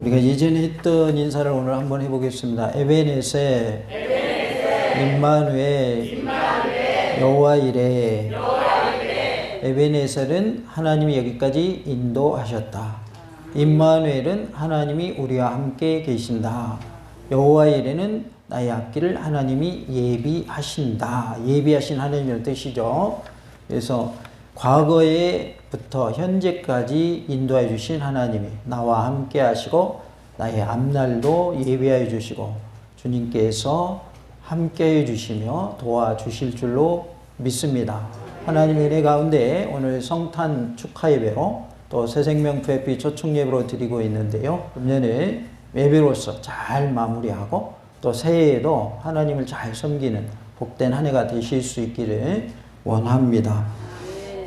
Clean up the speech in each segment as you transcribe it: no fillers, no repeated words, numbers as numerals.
우리가 예전에 했던 인사를 오늘 한번 해보겠습니다. 에베네세, 임마누엘, 여호와 이레. 에베네셀은 하나님이 여기까지 인도하셨다. 임마누엘은 하나님이 우리와 함께 계신다. 여호와 이레는 나의 앞길을 하나님이 예비하신다. 예비하신 하나님의 뜻이죠. 그래서 과거에부터 현재까지 인도해 주신 하나님이 나와 함께 하시고 나의 앞날도 예비하여 주시고 주님께서 함께 해 주시며 도와주실 줄로 믿습니다. 하나님의 은혜 가운데 오늘 성탄 축하 예배로 또 새생명 VIP 초청 예배로 드리고 있는데요. 금년에 예배로서 잘 마무리하고 또 새해에도 하나님을 잘 섬기는 복된 한 해가 되실 수 있기를 원합니다.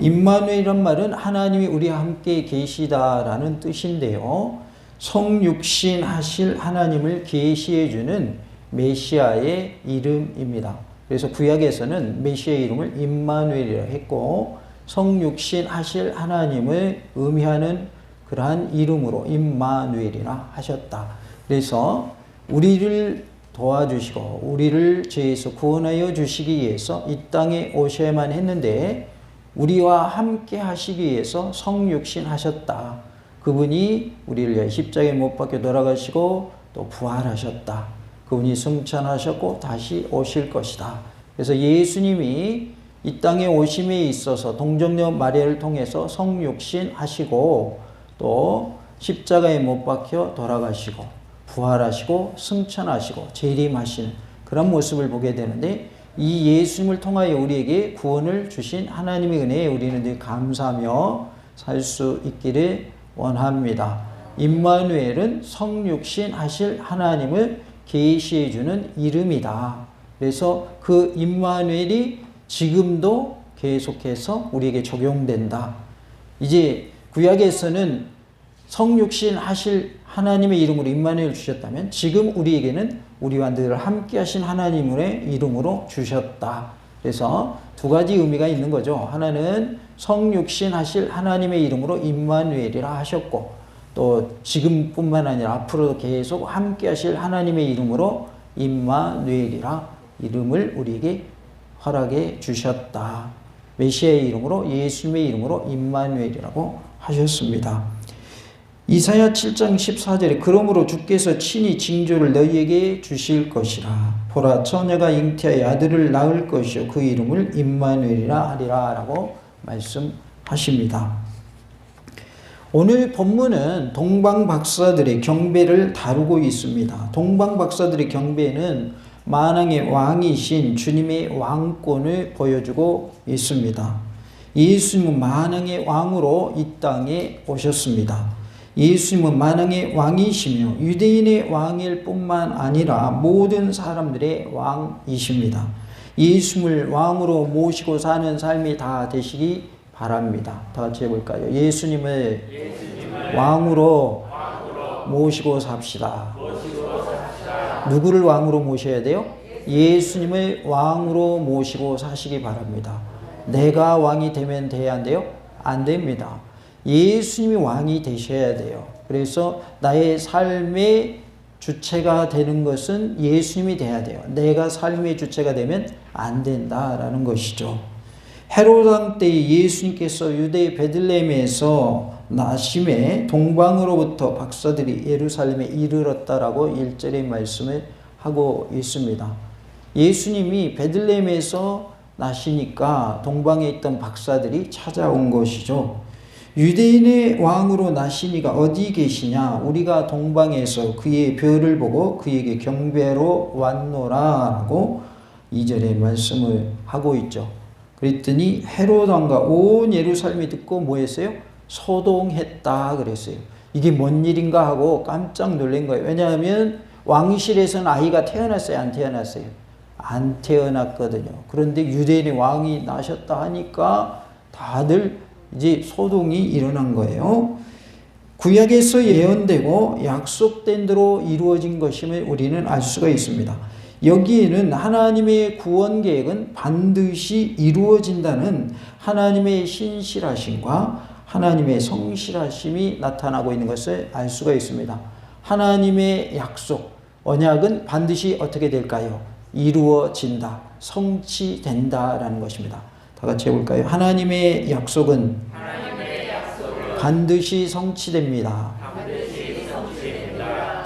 임마누엘이란 말은 하나님이 우리와 함께 계시다라는 뜻인데요. 성육신 하실 하나님을 계시해 주는 메시아의 이름입니다. 그래서 구약에서는 메시아의 이름을 임마누엘이라 했고 성육신 하실 하나님을 의미하는 그러한 이름으로 임마누엘이라 하셨다. 그래서 우리를 도와주시고 우리를 죄에서 구원하여 주시기 위해서 이 땅에 오셔야만 했는데 우리와 함께 하시기 위해서 성육신 하셨다. 그분이 우리를 위해 십자가에 못 박혀 돌아가시고 또 부활하셨다. 그분이 승천하셨고 다시 오실 것이다. 그래서 예수님이 이 땅에 오심에 있어서 동정녀 마리아를 통해서 성육신 하시고 또 십자가에 못 박혀 돌아가시고 부활하시고 승천하시고 재림하시는 그런 모습을 보게 되는데 이 예수님을 통하여 우리에게 구원을 주신 하나님의 은혜에 우리는 늘 감사하며 살 수 있기를 원합니다. 임마누엘은 성육신 하실 하나님을 계시해 주는 이름이다. 그래서 그 임마누엘이 지금도 계속해서 우리에게 적용된다. 이제 구약에서는 성육신 하실 하나님의 이름으로 임마누엘 주셨다면 지금 우리에게는 우리와 늘 함께 하신 하나님의 이름으로 주셨다. 그래서 두 가지 의미가 있는 거죠. 하나는 성육신 하실 하나님의 이름으로 임마누엘이라 하셨고 또 지금뿐만 아니라 앞으로도 계속 함께 하실 하나님의 이름으로 임마누엘이라 이름을 우리에게 허락해 주셨다. 메시아의 이름으로 예수님의 이름으로 임마누엘이라고 하셨습니다. 이사야 7장 14절에 그러므로 주께서 친히 징조를 너희에게 주실 것이라. 보라 처녀가 잉태하여 아들을 낳을 것이요 그 이름을 임마누엘이라 하리라 라고 말씀하십니다. 오늘 본문은 동방박사들의 경배를 다루고 있습니다. 동방박사들의 경배는 만왕의 왕이신 주님의 왕권을 보여주고 있습니다. 예수님은 만왕의 왕으로 이 땅에 오셨습니다. 예수님은 만왕의 왕이시며 유대인의 왕일 뿐만 아니라 모든 사람들의 왕이십니다. 예수님을 왕으로 모시고 사는 삶이 다 되시기 바랍니다. 다 같이 해볼까요? 예수님을 왕으로 모시고 삽시다. 누구를 왕으로 모셔야 돼요? 예수님을 왕으로 모시고 사시기 바랍니다. 내가 왕이 되면 돼야 안 돼요? 안 됩니다. 예수님이 왕이 되셔야 돼요. 그래서 나의 삶의 주체가 되는 것은 예수님이 돼야 돼요. 내가 삶의 주체가 되면 안 된다라는 것이죠. 헤롯 왕 때 예수님께서 유대 베들레헴에서 나심에 동방으로부터 박사들이 예루살렘에 이르렀다라고 1절의 말씀을 하고 있습니다. 예수님이 베들레헴에서 나시니까 동방에 있던 박사들이 찾아온 것이죠. 유대인의 왕으로 나시니가 어디 계시냐? 우리가 동방에서 그의 별을 보고 그에게 경배로 왔노라 라고 2절에 말씀을 하고 있죠. 그랬더니 헤롯 왕과 온 예루살렘이 듣고 뭐 했어요? 소동했다 그랬어요. 이게 뭔 일인가 하고 깜짝 놀란 거예요. 왜냐하면 왕실에서는 아이가 태어났어요? 안 태어났어요? 안 태어났거든요. 그런데 유대인의 왕이 나셨다 하니까 다들 이제 소동이 일어난 거예요. 구약에서 예언되고 약속된 대로 이루어진 것임을 우리는 알 수가 있습니다. 여기에는 하나님의 구원 계획은 반드시 이루어진다는 하나님의 신실하심과 하나님의 성실하심이 나타나고 있는 것을 알 수가 있습니다. 하나님의 약속, 언약은 반드시 어떻게 될까요? 이루어진다, 성취된다라는 것입니다. 다 같이 해볼까요? 하나님의 약속은 반드시 성취됩니다.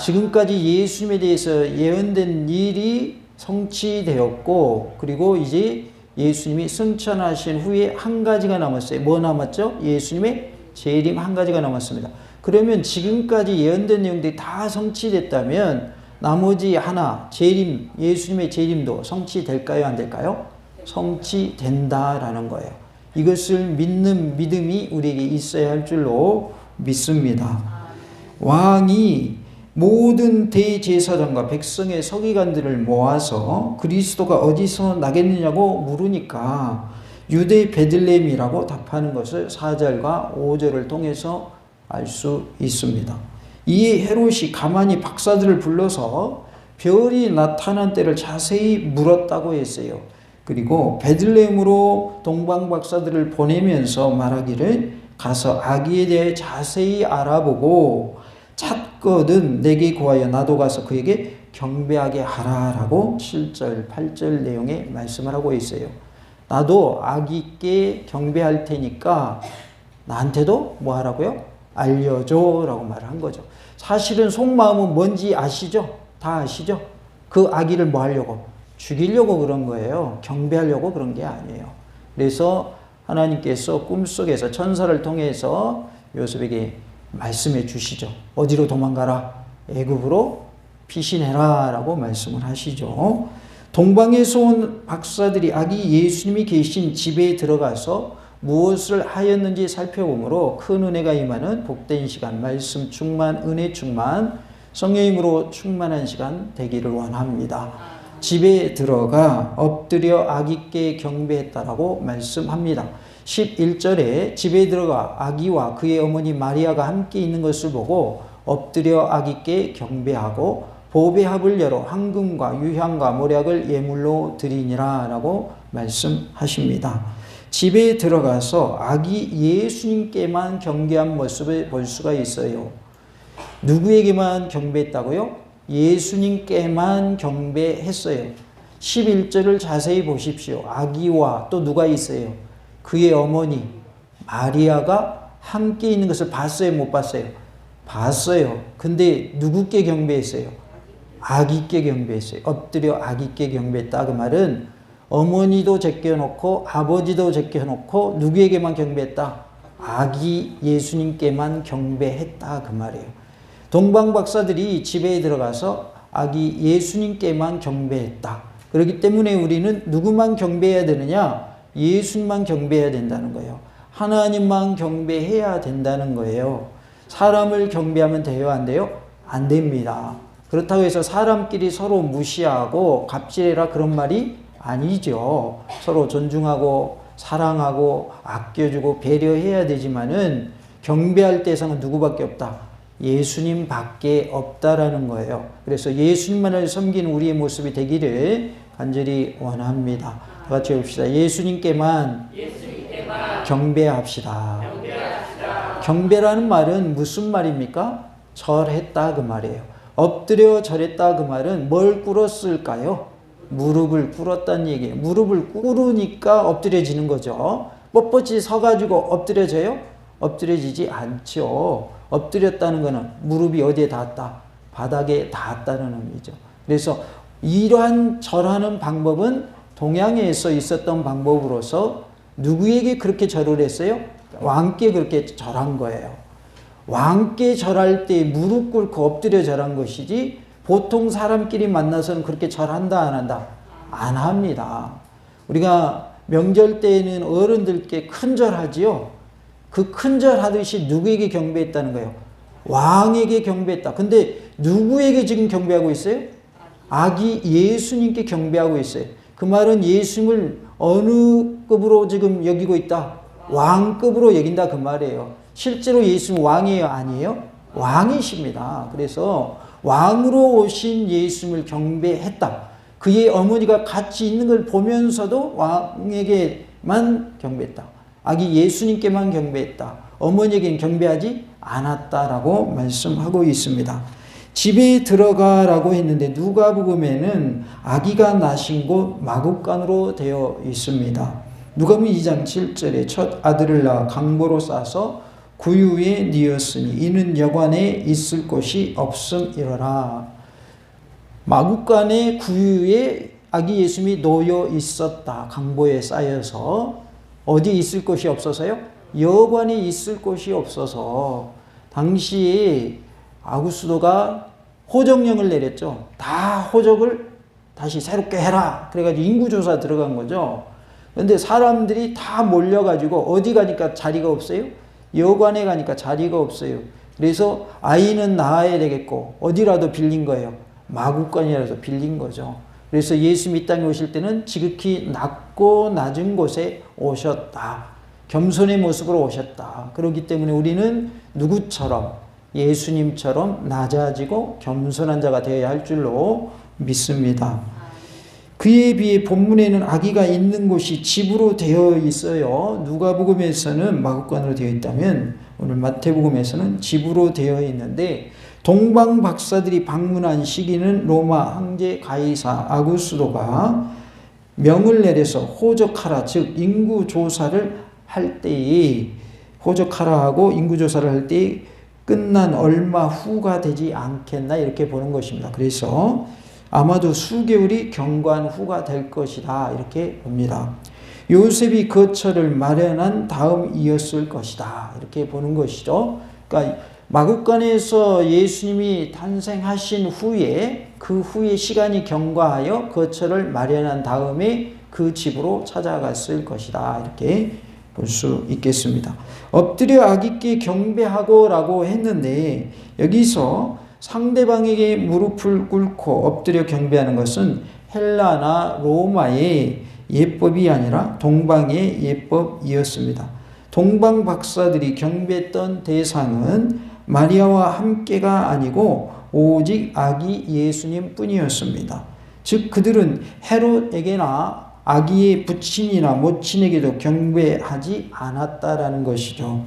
지금까지 예수님에 대해서 예언된 일이 성취되었고, 그리고 이제 예수님이 승천하신 후에 한 가지가 남았어요. 뭐 남았죠? 예수님의 재림 한 가지가 남았습니다. 그러면 지금까지 예언된 내용들이 다 성취됐다면 나머지 하나, 재림, 예수님의 재림도 성취될까요? 안 될까요? 성취된다라는 거예요. 이것을 믿는 믿음이 우리에게 있어야 할 줄로 믿습니다. 왕이 모든 대제사장과 백성의 서기관들을 모아서 그리스도가 어디서 나겠느냐고 물으니까 유대 베들레헴이라고 답하는 것을 4절과 5절을 통해서 알 수 있습니다. 이에 헤롯이 가만히 박사들을 불러서 별이 나타난 때를 자세히 물었다고 했어요. 그리고 베들레헴으로 동방 박사들을 보내면서 말하기를 가서 아기에 대해 자세히 알아보고 찾거든 내게 구하여 나도 가서 그에게 경배하게 하라라고 7절, 8절 내용에 말씀을 하고 있어요. 나도 아기께 경배할 테니까 나한테도 뭐 하라고요? 알려줘 라고 말을 한 거죠. 사실은 속마음은 뭔지 아시죠? 다 아시죠? 그 아기를 뭐 하려고? 죽이려고 그런 거예요. 경배하려고 그런 게 아니에요. 그래서 하나님께서 꿈속에서 천사를 통해서 요셉에게 말씀해 주시죠. 어디로 도망가라? 애굽으로 피신해라 라고 말씀을 하시죠. 동방에서 온 박사들이 아기 예수님이 계신 집에 들어가서 무엇을 하였는지 살펴보므로 큰 은혜가 임하는 복된 시간, 말씀 충만, 은혜 충만, 성령님으로 충만한 시간 되기를 원합니다. 집에 들어가 엎드려 아기께 경배했다라고 말씀합니다. 11절에 집에 들어가 아기와 그의 어머니 마리아가 함께 있는 것을 보고 엎드려 아기께 경배하고 보배합을 열어 황금과 유향과 모략을 예물로 드리니라 라고 말씀하십니다. 집에 들어가서 아기 예수님께만 경배한 모습을 볼 수가 있어요. 누구에게만 경배했다고요? 예수님께만 경배했어요. 11절을 자세히 보십시오. 아기와 또 누가 있어요? 그의 어머니 마리아가 함께 있는 것을 봤어요? 못 봤어요? 봤어요. 근데 누구께 경배했어요? 아기께 경배했어요. 엎드려 아기께 경배했다. 그 말은 어머니도 제껴놓고 아버지도 제껴놓고 누구에게만 경배했다? 아기 예수님께만 경배했다. 그 말이에요. 동방 박사들이 집에 들어가서 아기 예수님께만 경배했다. 그렇기 때문에 우리는 누구만 경배해야 되느냐? 예수님만 경배해야 된다는 거예요. 하나님만 경배해야 된다는 거예요. 사람을 경배하면 돼요? 안 돼요? 안 됩니다. 그렇다고 해서 사람끼리 서로 무시하고 갑질해라 그런 말이 아니죠. 서로 존중하고 사랑하고 아껴주고 배려해야 되지만은 경배할 대상은 누구밖에 없다? 예수님밖에 없다라는 거예요. 그래서 예수님만을 섬기는 우리의 모습이 되기를 간절히 원합니다. 다 같이 해봅시다. 예수님께만 경배합시다. 경배라는 말은 무슨 말입니까? 절했다 그 말이에요. 엎드려 절했다 그 말은 뭘 꿇었을까요? 무릎을 꿇었다는 얘기예요. 무릎을 꿇으니까 엎드려지는 거죠. 뻣뻣이 서가지고 엎드려져요? 엎드려지지 않죠. 엎드렸다는 것은 무릎이 어디에 닿았다? 바닥에 닿았다는 의미죠. 그래서 이러한 절하는 방법은 동양에서 있었던 방법으로서 누구에게 그렇게 절을 했어요? 왕께 그렇게 절한 거예요. 왕께 절할 때 무릎 꿇고 엎드려 절한 것이지 보통 사람끼리 만나서는 그렇게 절한다 안 한다? 안 합니다. 우리가 명절 때에는 어른들께 큰 절하지요. 그 큰 절하듯이 누구에게 경배했다는 거예요? 왕에게 경배했다. 근데 누구에게 지금 경배하고 있어요? 아기 예수님께 경배하고 있어요. 그 말은 예수님을 어느 급으로 지금 여기고 있다? 왕급으로 여긴다 그 말이에요. 실제로 예수님 왕이에요? 아니에요? 왕이십니다. 그래서 왕으로 오신 예수님을 경배했다. 그의 어머니가 같이 있는 걸 보면서도 왕에게만 경배했다. 아기 예수님께만 경배했다. 어머니에게는 경배하지 않았다라고 말씀하고 있습니다. 집에 들어가라고 했는데 누가복음에는 아기가 나신 곳 마구간으로 되어 있습니다. 누가복음 2장 7절에 첫 아들을 낳아 강보로 싸서 구유에 뉘었으니 이는 여관에 있을 곳이 없음이러라. 마구간에 구유에 아기 예수님이 놓여 있었다. 강보에 쌓여서. 어디 있을 곳이 없어서요? 여관에 있을 곳이 없어서 당시에 아구스도가 호적령을 내렸죠. 다 호적을 다시 새롭게 해라. 그래가지고 인구조사 들어간 거죠. 그런데 사람들이 다 몰려가지고 어디 가니까 자리가 없어요? 여관에 가니까 자리가 없어요. 그래서 아이는 낳아야 되겠고 어디라도 빌린 거예요. 마구간이라도 빌린 거죠. 그래서 예수님이 이 땅에 오실 때는 지극히 낮고 낮은 곳에 오셨다. 겸손의 모습으로 오셨다. 그렇기 때문에 우리는 누구처럼 예수님처럼 낮아지고 겸손한 자가 되어야 할 줄로 믿습니다. 그에 비해 본문에는 아기가 있는 곳이 집으로 되어 있어요. 누가복음에서는 마구간으로 되어 있다면 오늘 마태복음에서는 집으로 되어 있는데 동방 박사들이 방문한 시기는 로마 황제 가이사 아구스도가 명을 내려서 호적하라, 즉 인구조사를 할 때에 호적하라 하고 인구조사를 할 때에 끝난 얼마 후가 되지 않겠나 이렇게 보는 것입니다. 그래서 아마도 수개월이 경과한 후가 될 것이다 이렇게 봅니다. 요셉이 거처를 마련한 다음이었을 것이다 이렇게 보는 것이죠. 그러니까 마구간에서 예수님이 탄생하신 후에 그 후에 시간이 경과하여 거처를 마련한 다음에 그 집으로 찾아갔을 것이다 이렇게 볼 수 있겠습니다. 엎드려 아기께 경배하고 라고 했는데 여기서 상대방에게 무릎을 꿇고 엎드려 경배하는 것은 헬라나 로마의 예법이 아니라 동방의 예법이었습니다. 동방 박사들이 경배했던 대상은 마리아와 함께가 아니고 오직 아기 예수님 뿐이었습니다. 즉 그들은 헤롯에게나 아기의 부친이나 모친에게도 경배하지 않았다라는 것이죠.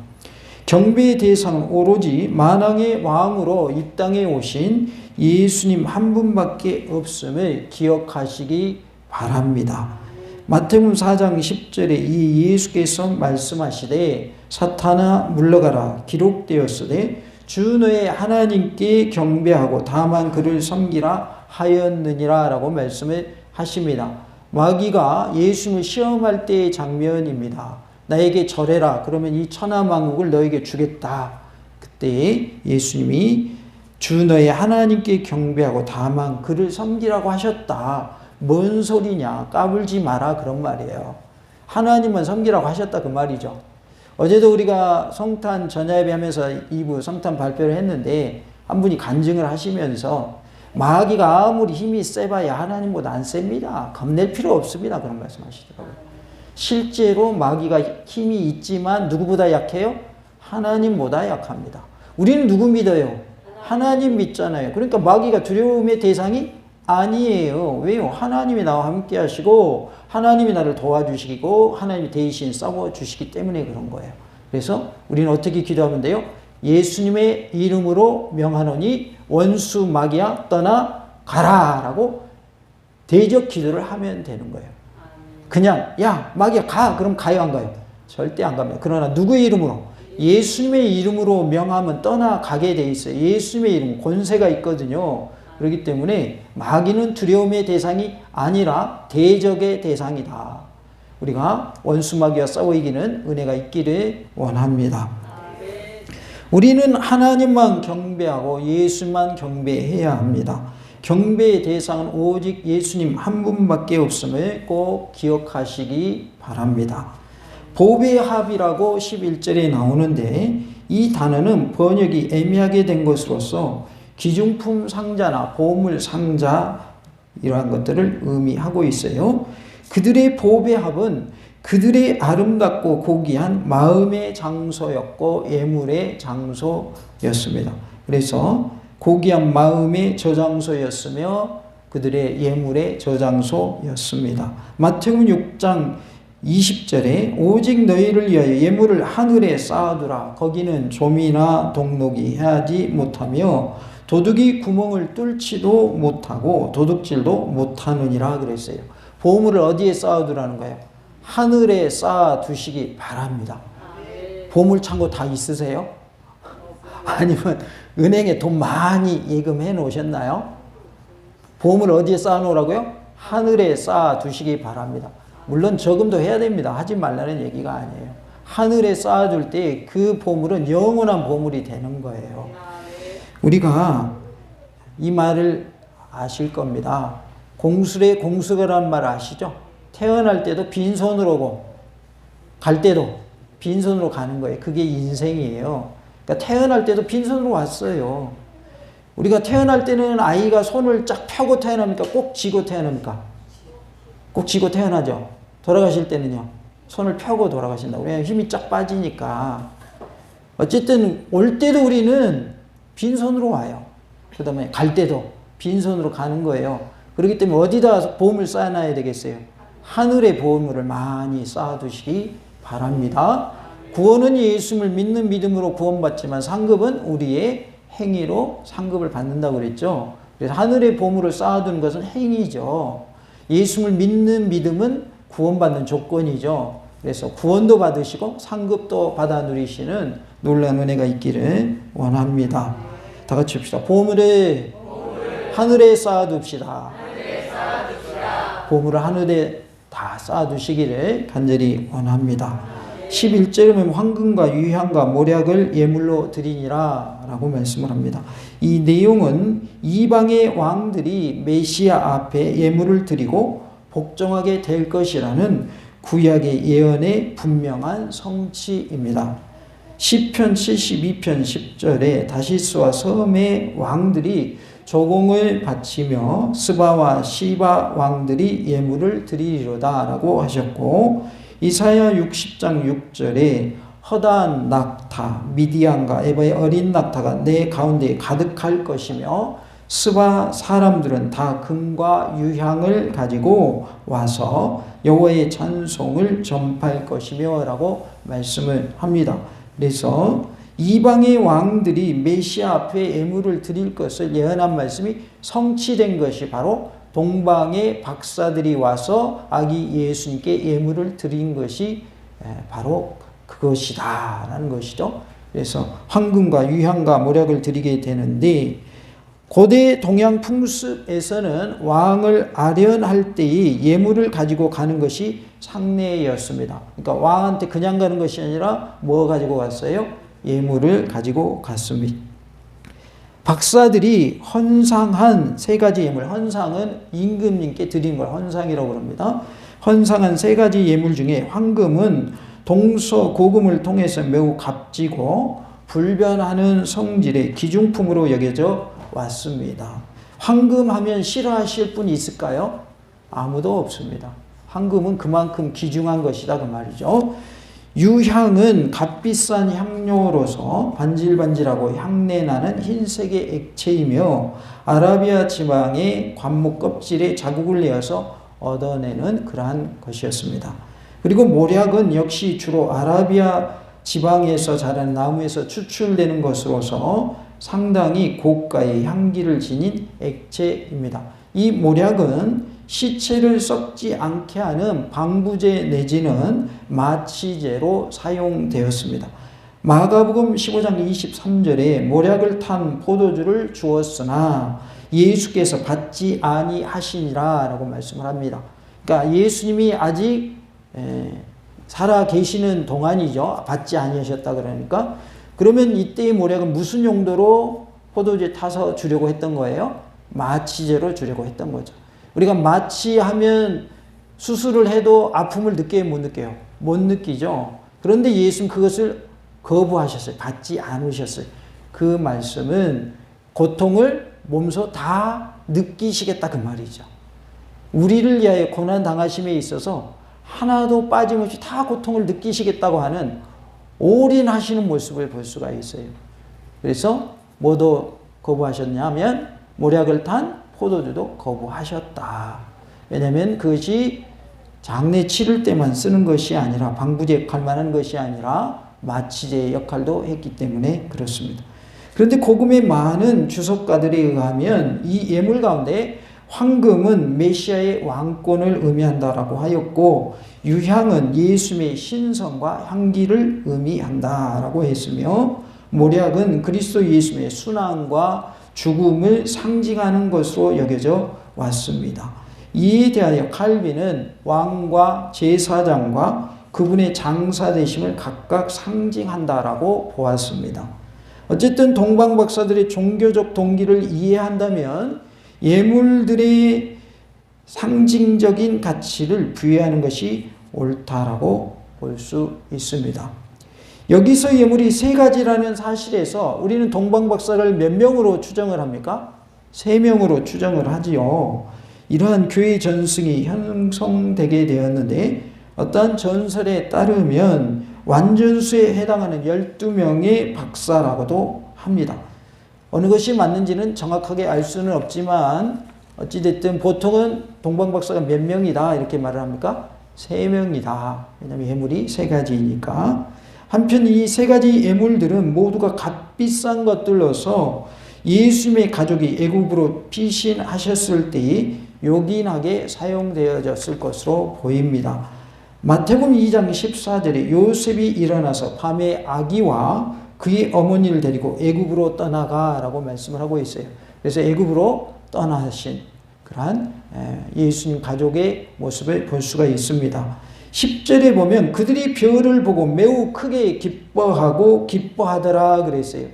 경배의 대상은 오로지 만왕의 왕으로 이 땅에 오신 예수님 한 분밖에 없음을 기억하시기 바랍니다. 마태복음 4장 10절에 이 예수께서 말씀하시되 사탄아 물러가라 기록되었으되 주 너의 하나님께 경배하고 다만 그를 섬기라 하였느니라 라고 말씀을 하십니다. 마귀가 예수님을 시험할 때의 장면입니다. 나에게 절해라. 그러면 이 천하만국을 너에게 주겠다. 그때 예수님이 주 너의 하나님께 경배하고 다만 그를 섬기라고 하셨다. 뭔 소리냐. 까불지 마라. 그런 말이에요. 하나님은 섬기라고 하셨다. 그 말이죠. 어제도 우리가 성탄 전야예배 하면서 2부 성탄 발표를 했는데 한 분이 간증을 하시면서 마귀가 아무리 힘이 세봐야 하나님보다 안 셉니다. 겁낼 필요 없습니다. 그런 말씀 하시더라고요. 실제로 마귀가 힘이 있지만 누구보다 약해요? 하나님보다 약합니다. 우리는 누구 믿어요? 하나님 믿잖아요. 그러니까 마귀가 두려움의 대상이 아니에요. 왜요? 하나님이 나와 함께 하시고 하나님이 나를 도와주시고 하나님이 대신 싸워주시기 때문에 그런 거예요. 그래서 우리는 어떻게 기도하면 돼요? 예수님의 이름으로 명하노니 원수 마귀야 떠나가라 라고 대적 기도를 하면 되는 거예요. 그냥 야 마귀야 가 그럼 가요 안 가요? 절대 안 갑니다. 그러나 누구의 이름으로? 예수님의 이름으로 명하면 떠나가게 돼 있어요. 예수님의 이름 권세가 있거든요. 그렇기 때문에 마귀는 두려움의 대상이 아니라 대적의 대상이다. 우리가 원수 마귀와 싸워 이기는 은혜가 있기를 원합니다. 우리는 하나님만 경배하고 예수만 경배해야 합니다. 경배의 대상은 오직 예수님 한 분밖에 없음을 꼭 기억하시기 바랍니다. 보배합이라고 11절에 나오는데 이 단어는 번역이 애매하게 된 것으로서 기중품 상자나 보물 상자 이러한 것들을 의미하고 있어요. 그들의 보배합은 그들의 아름답고 고귀한 마음의 장소였고 예물의 장소였습니다. 그래서 고귀한 마음의 저장소였으며 그들의 예물의 저장소였습니다. 마태복음 6장 20절에 오직 너희를 위하여 예물을 하늘에 쌓아두라. 거기는 좀이나 동록이 해하지 못하며 도둑이 구멍을 뚫지도 못하고 도둑질도 못하느니라 그랬어요. 보물을 어디에 쌓아두라는 거예요? 하늘에 쌓아두시기 바랍니다. 보물창고 다 있으세요? 아니면 은행에 돈 많이 예금해 놓으셨나요? 보물 어디에 쌓아놓으라고요? 하늘에 쌓아두시기 바랍니다. 물론 저금도 해야 됩니다. 하지 말라는 얘기가 아니에요. 하늘에 쌓아둘 때 그 보물은 영원한 보물이 되는 거예요. 우리가 이 말을 아실 겁니다. 공술의 공수거란 말 아시죠? 태어날 때도 빈손으로 오고 갈 때도 빈손으로 가는 거예요. 그게 인생이에요. 그러니까 태어날 때도 빈손으로 왔어요. 우리가 태어날 때는 아이가 손을 쫙 펴고 태어납니까? 꼭 쥐고 태어납니까? 꼭 쥐고 태어나죠. 돌아가실 때는요. 손을 펴고 돌아가신다고. 왜냐하면 힘이 쫙 빠지니까. 어쨌든 올 때도 우리는 빈손으로 와요. 그 다음에 갈 때도 빈손으로 가는 거예요. 그렇기 때문에 어디다 보험을 쌓아놔야 되겠어요? 하늘의 보물을 많이 쌓아두시기 바랍니다. 구원은 예수님을 믿는 믿음으로 구원받지만 상급은 우리의 행위로 상급을 받는다고 그랬죠. 그래서 하늘의 보물을 쌓아두는 것은 행위죠. 예수님을 믿는 믿음은 구원받는 조건이죠. 그래서 구원도 받으시고 상급도 받아 누리시는 놀라운 은혜가 있기를 원합니다. 다 같이 합시다. 보물을 하늘에 쌓아둡시다. 보물을 하늘에 다 쌓아두시기를 간절히 원합니다. 11절에 보면 황금과 유향과 모략을 예물로 드리니라 라고 말씀을 합니다. 이 내용은 이방의 왕들이 메시아 앞에 예물을 드리고 복종하게 될 것이라는 구약의 예언의 분명한 성취입니다. 시편 72편 10절에 다시스와 섬의 왕들이 조공을 바치며 스바와 시바 왕들이 예물을 드리리로다 라고 하셨고, 이사야 60장 6절에 허다한 낙타 미디안과 에바의 어린 낙타가 내 가운데에 가득할 것이며 스바 사람들은 다 금과 유향을 가지고 와서 여호와의 찬송을 전파할 것이며 라고 말씀을 합니다. 그래서 이방의 왕들이 메시아 앞에 예물을 드릴 것을 예언한 말씀이 성취된 것이 바로 동방의 박사들이 와서 아기 예수님께 예물을 드린 것이 바로 그것이다 라는 것이죠. 그래서 황금과 유향과 모략을 드리게 되는데, 고대 동양 풍습에서는 왕을 아련할 때의 예물을 가지고 가는 것이 상례였습니다. 그러니까 왕한테 그냥 가는 것이 아니라 뭐 가지고 갔어요? 예물을 가지고 갔습니다. 박사들이 헌상한 세 가지 예물, 헌상은 임금님께 드린 걸 헌상이라고 그럽니다. 헌상한 세 가지 예물 중에 황금은 동서고금을 통해서 매우 값지고 불변하는 성질의 기중품으로 여겨져 왔습니다. 황금하면 싫어하실 분이 있을까요? 아무도 없습니다. 황금은 그만큼 귀중한 것이다 그 말이죠. 유향은 값비싼 향료로서 반질반질하고 향내나는 흰색의 액체이며 아라비아 지방의 관목 껍질에 자국을 내어서 얻어내는 그러한 것이었습니다. 그리고 모략은 역시 주로 아라비아 지방에서 자라는 나무에서 추출되는 것으로서 상당히 고가의 향기를 지닌 액체입니다. 이 모략은 시체를 썩지 않게 하는 방부제 내지는 마취제로 사용되었습니다. 마가복음 15장 23절에 모략을 탄 포도주를 주었으나 예수께서 받지 아니하시니라 라고 말씀을 합니다. 그러니까 예수님이 아직 살아 계시는 동안이죠. 받지 아니하셨다 그러니까. 그러면 이때의 모략은 무슨 용도로 포도주에 타서 주려고 했던 거예요? 마취제로 주려고 했던 거죠. 우리가 마취하면 수술을 해도 아픔을 느껴요, 못 느껴요? 못 느끼죠. 그런데 예수는 그것을 거부하셨어요. 받지 않으셨어요. 그 말씀은 고통을 몸소 다 느끼시겠다 그 말이죠. 우리를 위하여 고난 당하심에 있어서 하나도 빠짐없이 다 고통을 느끼시겠다고 하는 올인하시는 모습을 볼 수가 있어요. 그래서 뭐도 거부하셨냐면 모략을 탄 포도주도 거부하셨다. 왜냐하면 그것이 장례 치를 때만 쓰는 것이 아니라 방부제 역할만 하는 것이 아니라 마취제의 역할도 했기 때문에 그렇습니다. 그런데 복음의 많은 주석가들에 의하면 이 예물 가운데 황금은 메시아의 왕권을 의미한다라고 하였고, 유향은 예수님의 신성과 향기를 의미한다라고 했으며, 모략은 그리스도 예수님의 순환과 죽음을 상징하는 것으로 여겨져 왔습니다. 이에 대하여 칼빈은 왕과 제사장과 그분의 장사되심을 각각 상징한다라고 보았습니다. 어쨌든 동방 박사들의 종교적 동기를 이해한다면 예물들의 상징적인 가치를 부여하는 것이 옳다라고 볼 수 있습니다. 여기서 예물이 세 가지라는 사실에서 우리는 동방 박사를 몇 명으로 추정을 합니까? 3명으로 추정을 하지요. 이러한 교회 전승이 형성되게 되었는데, 어떠한 전설에 따르면 완전수에 해당하는 12명의 박사라고도 합니다. 어느 것이 맞는지는 정확하게 알 수는 없지만 어찌됐든 보통은 동방 박사가 몇 명이다 이렇게 말을 합니까? 3명이다. 왜냐하면 예물이 3가지이니까. 한편 이 3가지 예물들은 모두가 값비싼 것들로서 예수님의 가족이 애굽으로 피신하셨을 때에 요긴하게 사용되어졌을 것으로 보입니다. 마태복음 2장 14절에 요셉이 일어나서 밤에 아기와 그의 어머니를 데리고 애굽으로 떠나가라고 말씀을 하고 있어요. 그래서 애굽으로 떠나신 그러한 예수님 가족의 모습을 볼 수가 있습니다. 10절에 보면 그들이 별을 보고 매우 크게 기뻐하고 기뻐하더라 그랬어요.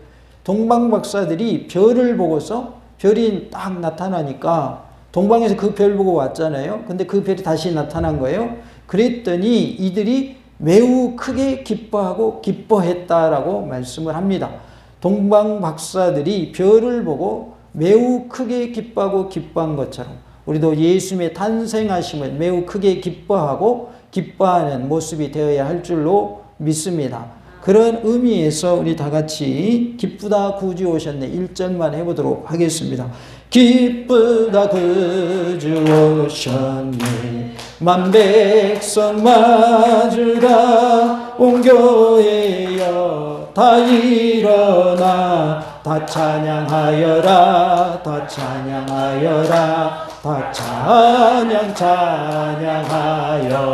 동방 박사들이 별을 보고서 별이 딱 나타나니까 동방에서 그 별 보고 왔잖아요. 근데 그 별이 다시 나타난 거예요. 그랬더니 이들이 매우 크게 기뻐하고 기뻐했다라고 말씀을 합니다. 동방 박사들이 별을 보고 매우 크게 기뻐하고 기뻐한 것처럼 우리도 예수님의 탄생하심을 매우 크게 기뻐하고 기뻐하는 모습이 되어야 할 줄로 믿습니다. 그런 의미에서 우리 다 같이 기쁘다 구주 오셨네 1절만 해보도록 하겠습니다. 기쁘다 구주 오셨네 만백성 맞으라 온 교회여 다 일어나 다 찬양하여라 다 찬양하여라 다 찬양하여라.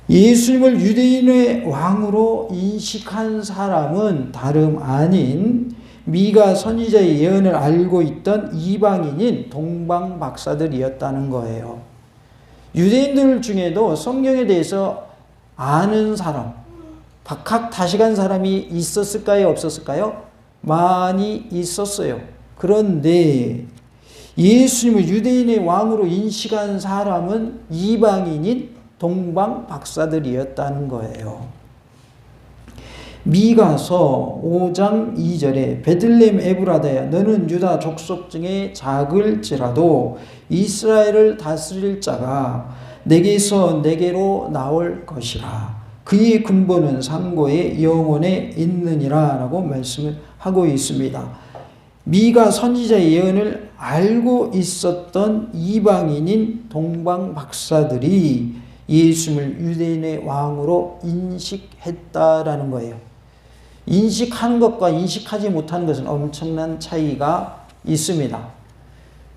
예수님을 유대인의 왕으로 인식한 사람은 다름 아닌 미가 선지자의 예언을 알고 있던 이방인인 동방 박사들이었다는 거예요. 유대인들 중에도 성경에 대해서 아는 사람, 각 다시간 사람이 있었을까요? 없었을까요? 많이 있었어요. 그런데 예수님을 유대인의 왕으로 인식한 사람은 이방인인 동방 박사들이었다는 거예요. 미가서 5장 2절에 베들레헴 에브라다야 너는 유다 족속 중에 작을지라도 이스라엘을 다스릴 자가 내게서 내게로 나올 것이라 그의 근본은 상고의 영원에 있느니라 라고 말씀을 하고 있습니다. 미가 선지자의 예언을 알고 있었던 이방인인 동방 박사들이 예수님을 유대인의 왕으로 인식했다라는 거예요. 인식하는 것과 인식하지 못하는 것은 엄청난 차이가 있습니다.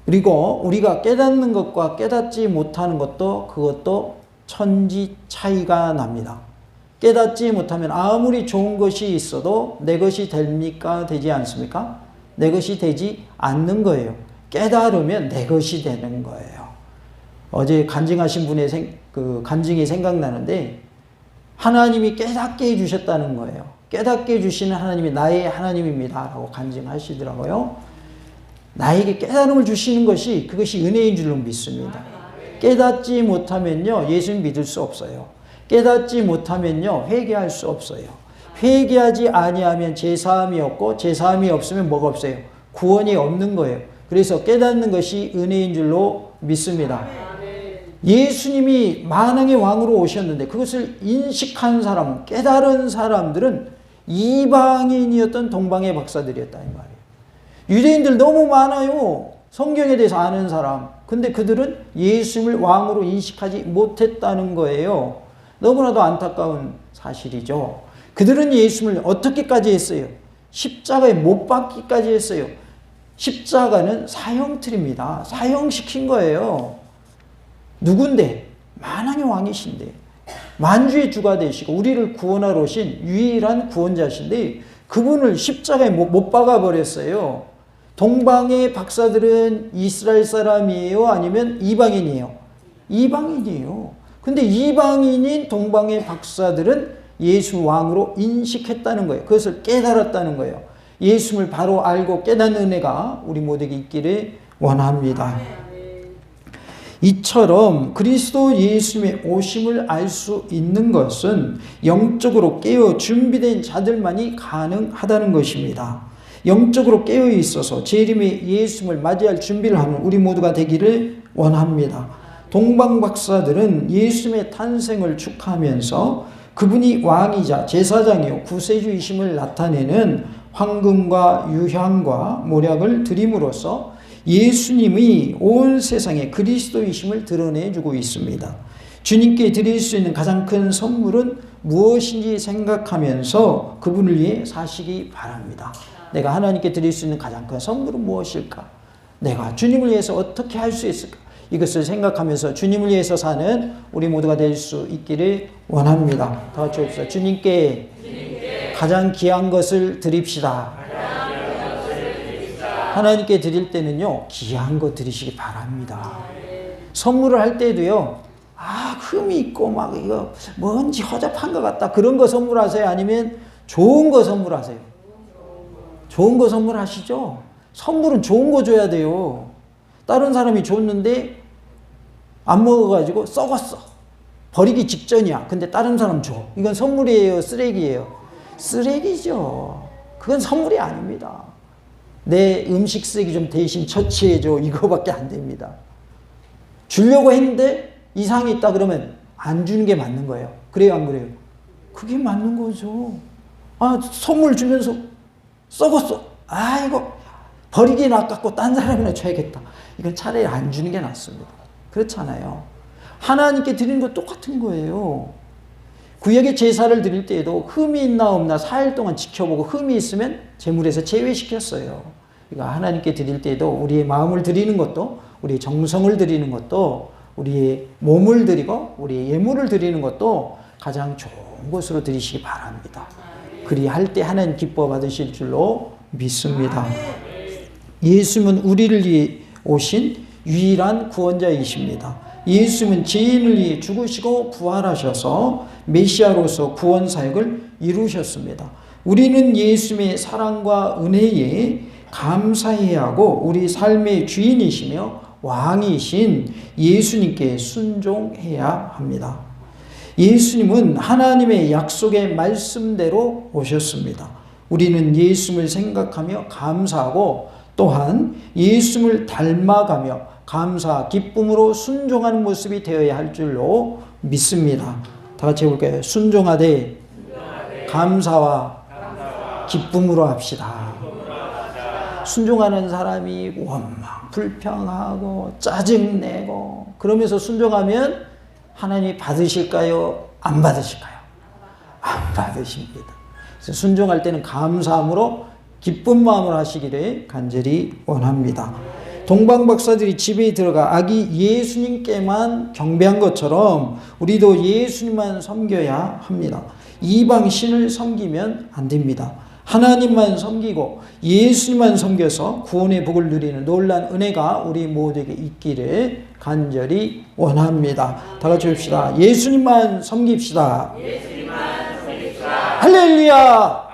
그리고 우리가 깨닫는 것과 깨닫지 못하는 것도 그것도 천지 차이가 납니다. 깨닫지 못하면 아무리 좋은 것이 있어도 내 것이 됩니까? 되지 않습니까? 내 것이 되지 않는 거예요. 깨달으면 내 것이 되는 거예요. 어제 간증하신 분의 간증이 생각나는데 하나님이 깨닫게 해주셨다는 거예요. 깨닫게 해주시는 하나님이 나의 하나님입니다 라고 간증하시더라고요. 나에게 깨달음을 주시는 것이 그것이 은혜인 줄로 믿습니다. 깨닫지 못하면요 예수님 믿을 수 없어요. 깨닫지 못하면요 회개할 수 없어요. 회개하지 아니하면 제사함이 없고 제사함이 없으면 뭐가 없어요? 구원이 없는 거예요. 그래서 깨닫는 것이 은혜인 줄로 믿습니다. 예수님이 만왕의 왕으로 오셨는데 그것을 인식한 사람, 깨달은 사람들은 이방인이었던 동방의 박사들이었다 이 말이에요. 유대인들 너무 많아요. 성경에 대해서 아는 사람. 근데 그들은 예수님을 왕으로 인식하지 못했다는 거예요. 너무나도 안타까운 사실이죠. 그들은 예수님을 어떻게까지 했어요? 십자가에 못 박기까지 했어요. 십자가는 사형틀입니다. 사형시킨 거예요. 누군데? 만왕의 왕이신데, 만주의 주가 되시고 우리를 구원하러 오신 유일한 구원자신데 그분을 십자가에 못 박아버렸어요. 동방의 박사들은 이스라엘 사람이에요? 아니면 이방인이에요? 이방인이에요. 근데 이방인인 동방의 박사들은 예수 왕으로 인식했다는 거예요. 그것을 깨달았다는 거예요. 예수를 바로 알고 깨닫는 은혜가 우리 모두에게 있기를 원합니다. 이처럼 그리스도 예수님의 오심을 알 수 있는 것은 영적으로 깨어 준비된 자들만이 가능하다는 것입니다. 영적으로 깨어 있어서 재림의 예수님을 맞이할 준비를 하는 우리 모두가 되기를 원합니다. 동방 박사들은 예수님의 탄생을 축하하면서 그분이 왕이자 제사장이요 구세주이심을 나타내는 황금과 유향과 모략을 드림으로써 예수님이 온 세상에 그리스도이심을 드러내주고 있습니다. 주님께 드릴 수 있는 가장 큰 선물은 무엇인지 생각하면서 그분을 위해 사시기 바랍니다. 내가 하나님께 드릴 수 있는 가장 큰 선물은 무엇일까? 내가 주님을 위해서 어떻게 할 수 있을까? 이것을 생각하면서 주님을 위해서 사는 우리 모두가 될 수 있기를 원합니다. 다 같이 합시다. 주님께 가장 귀한 것을 드립시다. 하나님께 드릴 때는요, 귀한 거 드리시기 바랍니다. 선물을 할 때도요, 흠이 있고 막 이거 뭔지 허접한 것 같다. 그런 거 선물하세요? 아니면 좋은 거 선물하세요? 좋은 거 선물하시죠? 선물은 좋은 거 줘야 돼요. 다른 사람이 줬는데 안 먹어가지고 썩었어. 버리기 직전이야. 근데 다른 사람 줘. 이건 선물이에요? 쓰레기예요? 쓰레기죠. 그건 선물이 아닙니다. 내 음식 쓰레기 좀 대신 처치해줘. 이거밖에 안 됩니다. 주려고 했는데 이상이 있다 그러면 안 주는 게 맞는 거예요. 그래요, 안 그래요? 그게 맞는 거죠. 선물 주면서 썩었어. 이거 버리긴 아깝고 딴 사람이나 줘야겠다. 이건 차라리 안 주는 게 낫습니다. 그렇잖아요. 하나님께 드리는 것 똑같은 거예요. 구약의 제사를 드릴 때에도 흠이 있나 없나 4일 동안 지켜보고 흠이 있으면 제물에서 제외시켰어요. 그러니까 하나님께 드릴 때에도 우리의 마음을 드리는 것도, 우리의 정성을 드리는 것도, 우리의 몸을 드리고 우리의 예물을 드리는 것도 가장 좋은 것으로 드리시기 바랍니다. 그리할 때 하나님 기뻐 받으실 줄로 믿습니다. 예수님은 우리를 위해 오신 유일한 구원자이십니다. 예수님은 죄인을 위해 죽으시고 부활하셔서 메시아로서 구원 사역을 이루셨습니다. 우리는 예수님의 사랑과 은혜에 감사해야 하고 우리 삶의 주인이시며 왕이신 예수님께 순종해야 합니다. 예수님은 하나님의 약속의 말씀대로 오셨습니다. 우리는 예수님을 생각하며 감사하고 또한 예수님을 닮아가며 감사, 기쁨으로 순종하는 모습이 되어야 할 줄로 믿습니다. 다 같이 해볼까요? 순종하되 감사와 기쁨으로 합시다. 순종하는 사람이 원망, 불평하고 짜증내고 그러면서 순종하면 하나님이 받으실까요? 안 받으실까요? 안 받으십니다. 그래서 순종할 때는 감사함으로 기쁜 마음으로 하시기를 간절히 원합니다. 동방 박사들이 집에 들어가 아기 예수님께만 경배한 것처럼 우리도 예수님만 섬겨야 합니다. 이방 신을 섬기면 안 됩니다. 하나님만 섬기고 예수님만 섬겨서 구원의 복을 누리는 놀라운 은혜가 우리 모두에게 있기를 간절히 원합니다. 다 같이 합시다. 예수님만 섬깁시다. 할렐루야!